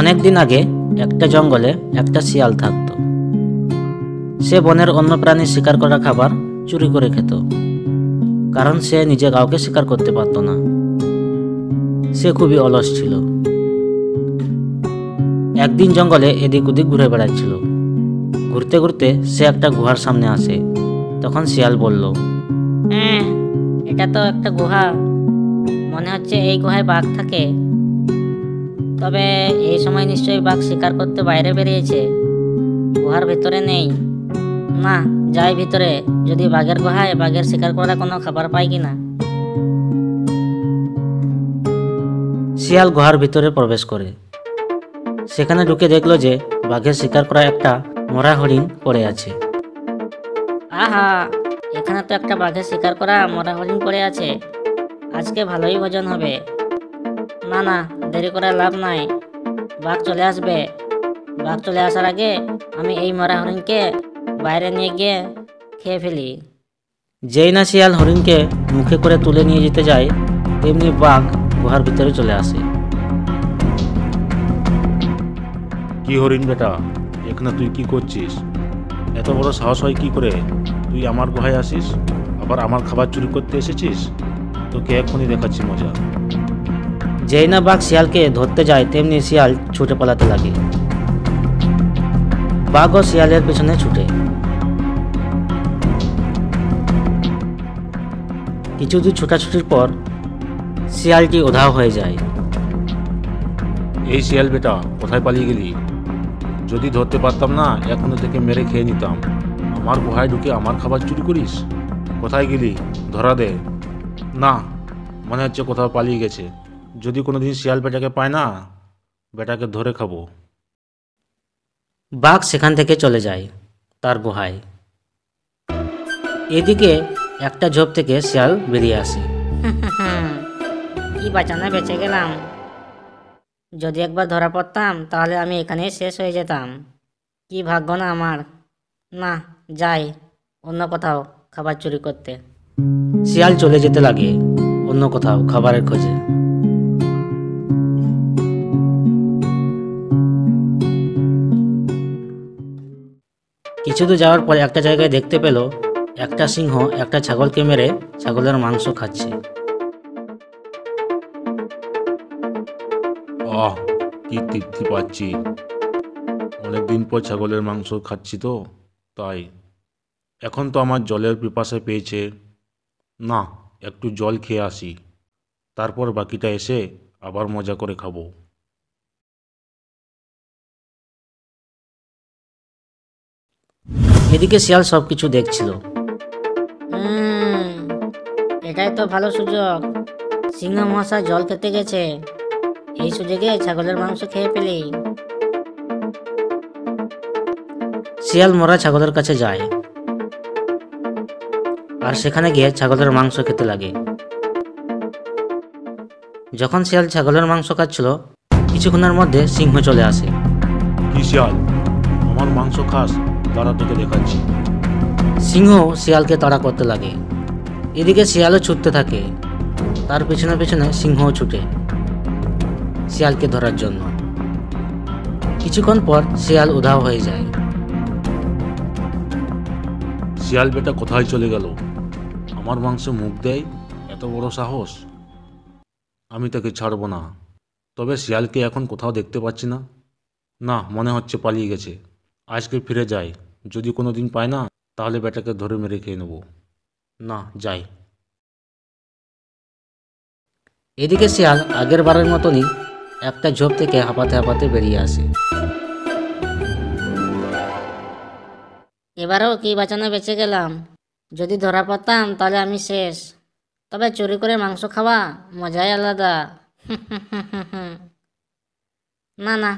অনেক দিন আগে একটা জঙ্গলে একটা শিয়াল থাকত। সে বনের অন্য প্রাণী শিকার করা খাবার চুরি করে খেত, কারণ সে নিজে কাউকে শিকার করতে পারত না। সে খুবই অলস ছিল। একদিন জঙ্গলে এদিক ওদিক ঘুরে বেড়াচ্ছিল। ঘুরতে ঘুরতে সে একটা গুহার সামনে আসে। তখন শিয়াল বলল, এটা তো একটা গুহা। মনে হচ্ছে এই গুহায় বাঘ থাকে। তবে এই সময় নিশ্চয়ই বাঘ শিকার করতে বাইরে বেরিয়েছে, গুহার ভিতরে নেই। না, যাই ভিতরে, যদি বাঘের গুহায় বাঘের শিকার করা কোনো খাবার পাই কিনা। শিয়াল গুহার ভিতরে প্রবেশ করে। সেখানে ঢুকে দেখলো যে বাঘের শিকার করা একটা মরা হরিণ পড়ে আছে। আহা, এখানে তো একটা বাঘের শিকার করা মরা হরিণ পড়ে আছে। আজকে ভালোই ভোজন হবে। না না, দেরি করে লাভ নাই, বাঘ চলে আসবে। বাঘ চলে আসার আগে আমি এই মরা হরিণকে বাইরে নিয়ে গিয়ে খেয়ে ফেলি। যেই না শিয়াল হরিণকে মুখে করে তুলে নিয়ে যেতে যায়, তেমনি বাঘ গুহার ভিতরে চলে আসে। কি হরিণ বেটা, এখানে তুই কি করছিস? এত বড় সাহস হয় কি করে তুই আমার গুহায় আসিস, আবার আমার খাবার চুরি করতে এসেছিস? তোকে এক্ষুনি দেখাচ্ছি মজা। যেই না বাঘ শিয়ালকে ধরতে যায়, তেমনি শিয়াল ছুটে পালাতে লাগে। বাঘও শিয়ালের পেছনে ছুটে। কিছু দূর ছোটাছুটির পর শিয়ালটি উধাও হয়ে যায়। এই শিয়াল বেটা, কোথায় পালিয়ে গেলি? যদি ধরতে পারতাম না, এখনো থেকে মেরে খেয়ে নিতাম। আমার গুহায় ঢুকে আমার খাবার চুরি করিস? কোথায় গেলি? ধরা দে। না, মনে হচ্ছে কোথাও পালিয়ে গেছে। যদি কোনোদিন শিয়াল বেটাকে পায় না, বেটাকে ধরে খাবো। বাঘ সেখান থেকে চলে যায় তার গুহায়। এদিকে একটা ঝোপ থেকে শিয়াল বেরিয়ে আসে। কি বাঁচানো বেঁচে গেলাম। যদি একবার ধরা পড়তাম তাহলে আমি এখানেই শেষ হয়ে যেতাম। কি ভাগ্য না আমার। না, যাই অন্য কোথাও খাবার চুরি করতে। শিয়াল চলে যেতে লাগে অন্য কোথাও খাবারের খোঁজে। কিছু দূর যাওয়ার পর একটা জায়গায় দেখতে পেল একটা সিংহ একটা ছাগলকে মেরে ছাগলের মাংস খাচ্ছে। আহ, কি তৃপ্তি পাচ্ছি। অনেকদিন পর ছাগলের মাংস খাচ্ছি তো তাই। এখন তো আমার জলের পিপাসা পেয়েছে। না, একটু জল খেয়ে আসি, তারপর বাকিটা এসে আবার মজা করে খাবো। এদিকে শিয়াল সবকিছু দেখছিল। এটাই তো ভালো সুযোগ। সিংহ মহাশয় জল খেতে গেছে, এই সুযোগে ছাগলের মাংস খেয়ে ফেলি। শিয়াল মরা ছাগলের কাছে যায় আর সেখানে গিয়ে ছাগলের মাংস খেতে লাগে। যখন শিয়াল ছাগলের মাংস খাচ্ছিল, কিছুক্ষণের মধ্যে সিংহ চলে আসে। কি শিয়াল, আমার মাংস খাস? দাঁড়া, তোকে দেখাচ্ছি। সিংহ শিয়ালকে তাড়া করতে লাগে। এদিকে শিয়ালও ছুটতে থাকে, তার পেছনে পেছনে সিংহও ছুটে শিয়ালকে ধরার জন্য। কিছুক্ষণ পর শিয়াল উধাও হয়ে যায়। শিয়াল বেটা কোথায় চলে গেল? আমার মাংসে মুখ দেয়, এত বড় সাহস! আমি তাকে ছাড়বো না। তবে শিয়ালকে এখন কোথাও দেখতে পাচ্ছি না। না, মনে হচ্ছে পালিয়ে গেছে। আজকে ফিরে যাই, যদি কোনো দিন পাই না তাহলে বেটাকে ধরে মেরে খেয়ে নেব। না, যাই। এদিকে শিয়াল আগের বারের মতনই একটা ঝোপ থেকে হাঁপাতে হাঁপাতে বেরিয়ে আসে। এবারেও কি বাঁচানো বেঁচে গেলাম। যদি ধরা পড়তাম তাহলে আমি শেষ। তবে চুরি করে মাংস খাওয়া মজাই আলাদা। না না,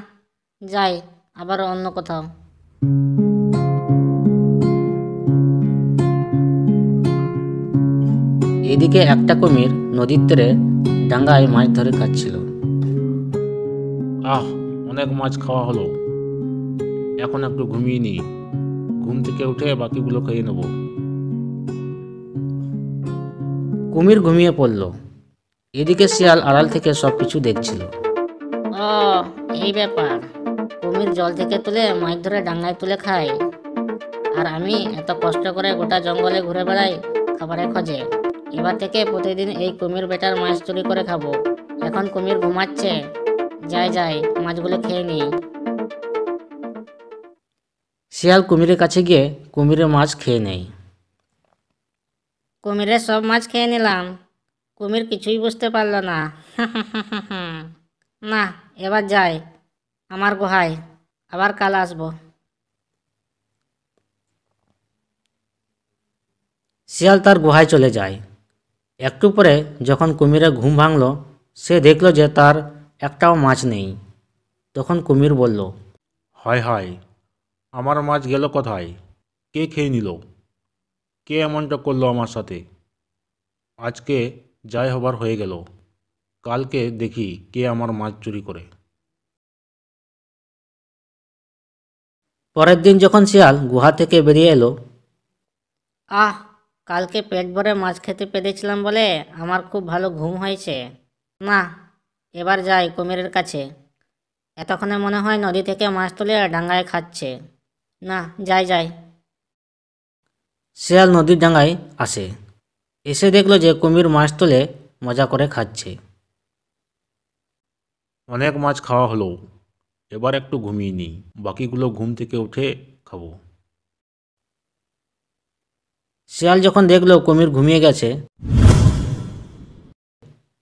যাই আবার অন্য কোথাও। এদিকে একটা কুমির নদীর তীরে ডাঙ্গায় মাছ ধরে খাচ্ছিল। আহ, অনেক মাছ খাওয়া হলো, এখন একটু ঘুমিয়ে নিই। ঘুম থেকে উঠে বাকিগুলো খেয়ে নেব। কুমির ঘুমিয়ে পড়ল। এদিকে শিয়াল আড়াল থেকে সবকিছু দেখছিল। ও, এই ব্যাপার। কুমির জল থেকে তুলে মাছ ধরে ডাঙায় তুলে খায়, আর আমি এত কষ্ট করে গোটা জঙ্গলে ঘুরে বেড়াই খাবারের খোঁজে। এবার থেকে প্রতিদিন এই কুমির বেটার মাছ চুরি করে খাবো। এখন কুমির ঘুমাচ্ছে, যাই যাই মাছগুলো খেয়ে নিই। শিয়াল কুমিরের কাছে গিয়ে কুমিরের মাছ খেয়ে নেয়। কুমিরের সব মাছ খেয়ে নিলাম, কুমির কিছুই বুঝতে পারলো না। না, এবার যাই আমার গুহায়, আবার কাল আসবো। শিয়াল তার গুহায় চলে যায়। একটু পরে যখন কুমিরের ঘুম ভাঙল, সে দেখল যে তার একটাও মাছ নেই। তখন কুমির বলল, হায় হায়, আমার মাছ গেল কোথায়? কে খেয়ে নিল? কে এমনটা করলো আমার সাথে? আজকে যাই হবার হয়ে গেল, কালকে দেখি কে আমার মাছ চুরি করে। পরের দিন যখন শিয়াল গুহা থেকে বেরিয়ে এলো, আহ, কালকে পেট ভরে মাছ খেতে পেরেছিলাম বলে আমার খুব ভালো ঘুম হয়েছে। না, এবার যাই কুমিরের কাছে। এতক্ষণে মনে হয় নদী থেকে মাছ তুলে ডাঙায় খাচ্ছে। না, যাই যাই। শিয়াল নদীর ডাঙায় আসে। এসে দেখলো যে কুমির মাছ তুলে মজা করে খাচ্ছে। অনেক মাছ খাওয়া হলো, এবার একটু ঘুমিয়ে নিই, বাকিগুলো ঘুম থেকে উঠে খাবো। শিয়াল যখন দেখলো কুমির ঘুমিয়ে গেছে,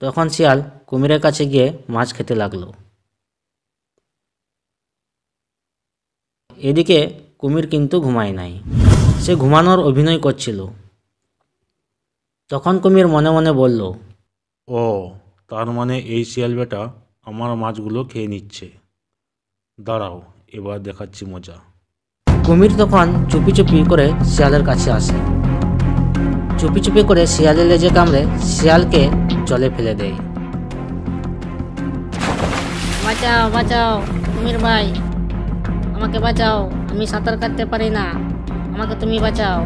তখন শিয়াল কুমিরের কাছে গিয়ে মাছ খেতে লাগলো। এদিকে কুমির কিন্তু ঘুমায় নাই, সে ঘুমানোর অভিনয় করছিল। তখন কুমির মনে মনে বলল, ও, তার মানে এই শিয়াল বেটা আমার মাছগুলো খেয়ে নিচ্ছে। দাঁড়াও, এবার দেখাচ্ছি মজা। কুমির তখন চুপি চুপি করে শিয়ালের কাছে আসে। চুপি চুপি করে শিয়ালের লেজে কামড়ে শিয়ালকে জলে ফেলে দেয়। বাঁচাও বাঁচাও কুমির ভাই, আমাকে বাঁচাও, আমি সাঁতার কাটতে পারি না, আমাকে তুমি বাঁচাও।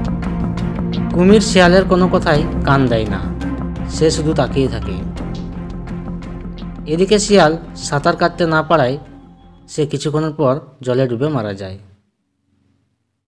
কুমির শিয়ালের কোনো কথাই কান দেয় না, সে শুধু তাকিয়ে থাকে। এদিকে শিয়াল সাঁতার কাটতে না পারায় সে কিছুক্ষণের পর জলে ডুবে মারা যায়।